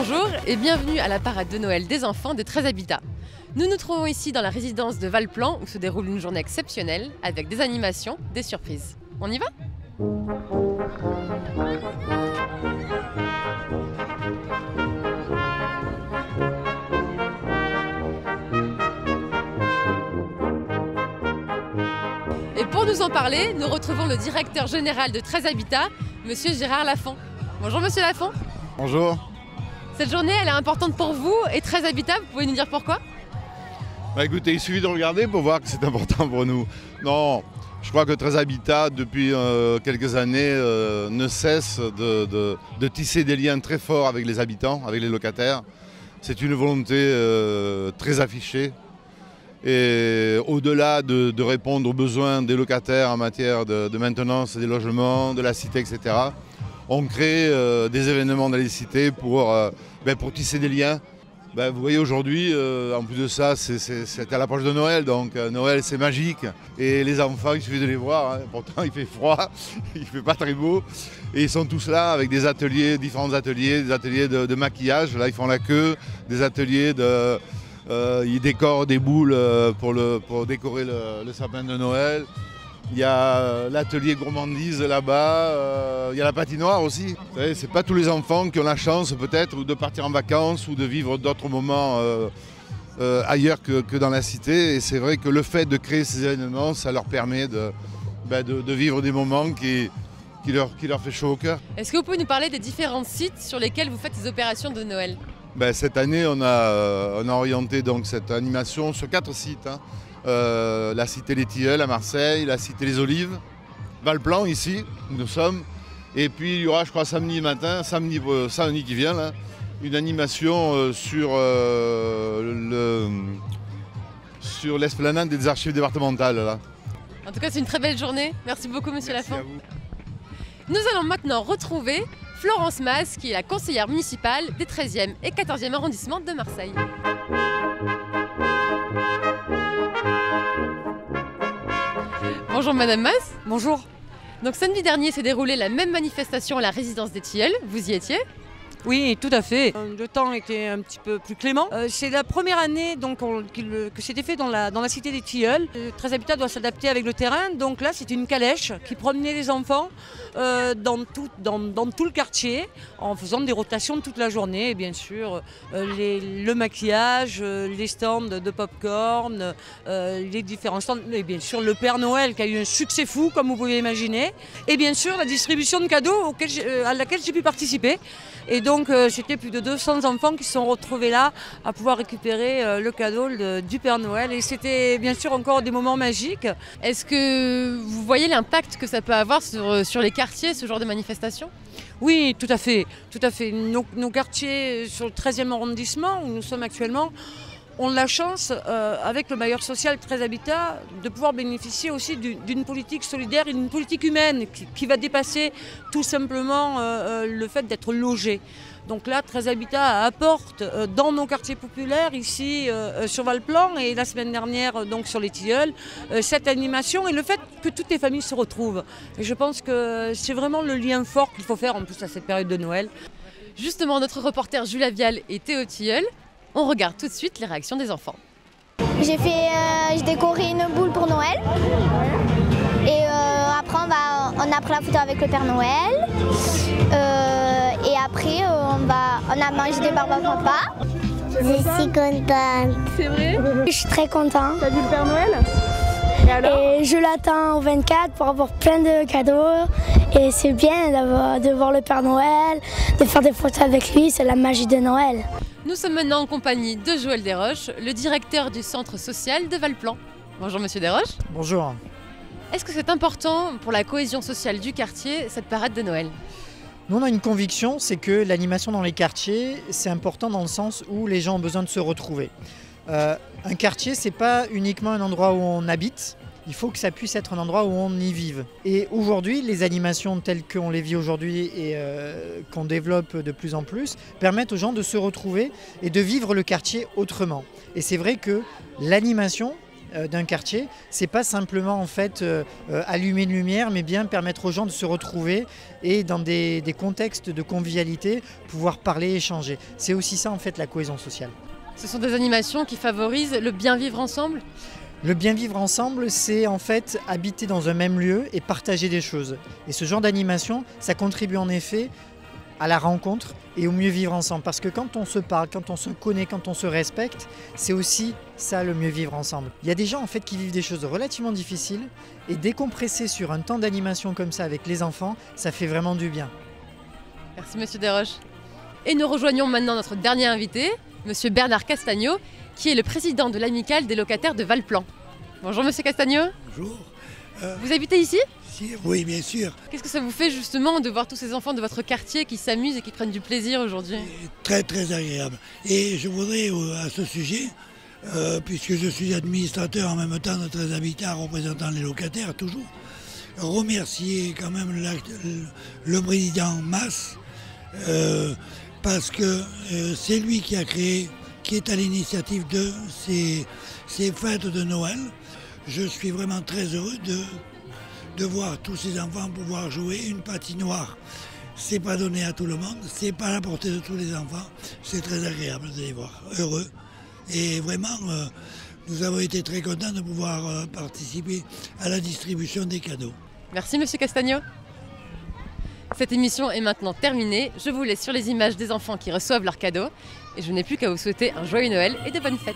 Bonjour et bienvenue à la parade de Noël des enfants de 13 Habitat. Nous nous trouvons ici dans la résidence de Valplan où se déroule une journée exceptionnelle avec des animations, des surprises. On y va ? Et pour nous en parler, nous retrouvons le directeur général de 13 Habitat, Monsieur Gérard Lafont. Bonjour Monsieur Lafont. Bonjour. Cette journée, elle est importante pour vous et 13 Habitat, vous pouvez nous dire pourquoi ? Écoutez, il suffit de regarder pour voir que c'est important pour nous. Non, je crois que 13 Habitat, depuis quelques années, ne cesse de tisser des liens très forts avec les habitants, avec les locataires. C'est une volonté très affichée. Et au-delà de répondre aux besoins des locataires en matière de maintenance des logements, de la cité, etc., on crée des événements dans les cités pour tisser des liens. Vous voyez aujourd'hui, en plus de ça, c'est à l'approche de Noël, donc Noël c'est magique. Et les enfants, il suffit de les voir, hein. Pourtant il fait froid, il ne fait pas très beau. Et ils sont tous là avec des ateliers, différents ateliers, des ateliers de maquillage, là ils font la queue, des ateliers ils décorent des boules pour décorer le sapin de Noël. Il y a l'atelier gourmandise là-bas, il y a la patinoire aussi. Vous savez, c'est pas tous les enfants qui ont la chance peut-être de partir en vacances ou de vivre d'autres moments ailleurs que dans la cité. Et c'est vrai que le fait de créer ces événements, ça leur permet de vivre des moments qui leur fait chaud au cœur. Est-ce que vous pouvez nous parler des différents sites sur lesquels vous faites ces opérations de Noël ? Cette année, on a orienté donc cette animation sur 4 sites. La cité Les Tilleuls à Marseille, la cité Les Olives, Valplan ici, où nous sommes. Et puis il y aura, je crois, samedi qui vient, là, une animation sur l'esplanade des archives départementales. Là. En tout cas, c'est une très belle journée. Merci beaucoup, Monsieur Lafont. Merci à vous. Nous allons maintenant retrouver Florence Mas, qui est la conseillère municipale des 13e et 14e arrondissements de Marseille. Bonjour Madame Mas. Bonjour. Donc samedi dernier s'est déroulée la même manifestation à la résidence des Tilleuls. Vous y étiez ? Oui, tout à fait. Le temps était un petit peu plus clément. C'est la première année donc, que c'était fait dans la cité des Tilleuls. 13 Habitat doit s'adapter avec le terrain. Donc là, c'était une calèche qui promenait les enfants dans tout le quartier en faisant des rotations toute la journée. Et bien sûr, le maquillage, les stands de pop-corn, les différents stands. Et bien sûr, le Père Noël qui a eu un succès fou, comme vous pouvez imaginer. Et bien sûr, la distribution de cadeaux à laquelle j'ai pu participer. Et donc, c'était plus de 200 enfants qui se sont retrouvés là à pouvoir récupérer le cadeau du Père Noël. Et c'était bien sûr encore des moments magiques. Est-ce que vous voyez l'impact que ça peut avoir sur les quartiers, ce genre de manifestation ? Oui, tout à fait. Tout à fait. Nos quartiers sur le 13e arrondissement, où nous sommes actuellement, ont la chance, avec le bailleur social 13 Habitat, de pouvoir bénéficier aussi d'une politique solidaire et d'une politique humaine qui va dépasser tout simplement le fait d'être logé. Donc là, 13 Habitat apporte dans nos quartiers populaires, ici sur Valplan et la semaine dernière donc sur les Tilleuls, cette animation et le fait que toutes les familles se retrouvent. Et je pense que c'est vraiment le lien fort qu'il faut faire en plus à cette période de Noël. Justement, notre reporter Julia Vial était aux Tilleuls. On regarde tout de suite les réactions des enfants. J'ai décoré une boule pour Noël. Et après, on a pris la photo avec le Père Noël. Et après, on a mangé des barbes à papa. Je suis contente. C'est vrai ? Je suis très contente. T'as vu le Père Noël ? Et je l'attends au 24 pour avoir plein de cadeaux. Et c'est bien de voir le Père Noël, de faire des photos avec lui, c'est la magie de Noël. Nous sommes maintenant en compagnie de Joël Desroches, le directeur du centre social de Valplan. Bonjour Monsieur Desroches. Bonjour. Est-ce que c'est important pour la cohésion sociale du quartier, cette parade de Noël ? Nous, on a une conviction, c'est que l'animation dans les quartiers, c'est important dans le sens où les gens ont besoin de se retrouver. Un quartier, c'est pas uniquement un endroit où on habite, il faut que ça puisse être un endroit où on y vive. Et aujourd'hui, les animations telles qu'on les vit aujourd'hui et qu'on développe de plus en plus permettent aux gens de se retrouver et de vivre le quartier autrement. Et c'est vrai que l'animation d'un quartier, c'est pas simplement en fait allumer une lumière, mais bien permettre aux gens de se retrouver et dans des contextes de convivialité, pouvoir parler, échanger. C'est aussi ça en fait la cohésion sociale. Ce sont des animations qui favorisent le bien vivre ensemble? Le bien vivre ensemble, c'est en fait habiter dans un même lieu et partager des choses. Et ce genre d'animation, ça contribue en effet à la rencontre et au mieux vivre ensemble. Parce que quand on se parle, quand on se connaît, quand on se respecte, c'est aussi ça le mieux vivre ensemble. Il y a des gens en fait qui vivent des choses relativement difficiles et décompresser sur un temps d'animation comme ça avec les enfants, ça fait vraiment du bien. Merci Monsieur Desroches. Et nous rejoignons maintenant notre dernier invité, Monsieur Bernard Castagno, qui est le président de l'amicale des locataires de Valplan. Bonjour Monsieur Castagno. Bonjour. Vous habitez ici? Oui, bien sûr. Qu'est-ce que ça vous fait justement de voir tous ces enfants de votre quartier qui s'amusent et qui prennent du plaisir aujourd'hui? Très très agréable. Et je voudrais à ce sujet, puisque je suis administrateur en même temps de Très Habitat représentant les locataires toujours, remercier quand même le président Mas, parce que c'est lui qui a créé, qui est à l'initiative de ces fêtes de Noël. Je suis vraiment très heureux de voir tous ces enfants pouvoir jouer une patinoire. C'est pas donné à tout le monde, c'est pas à la portée de tous les enfants. C'est très agréable de les voir heureux. Et vraiment, nous avons été très contents de pouvoir participer à la distribution des cadeaux. Merci Monsieur Castagno. Cette émission est maintenant terminée. Je vous laisse sur les images des enfants qui reçoivent leurs cadeaux. Et je n'ai plus qu'à vous souhaiter un joyeux Noël et de bonnes fêtes.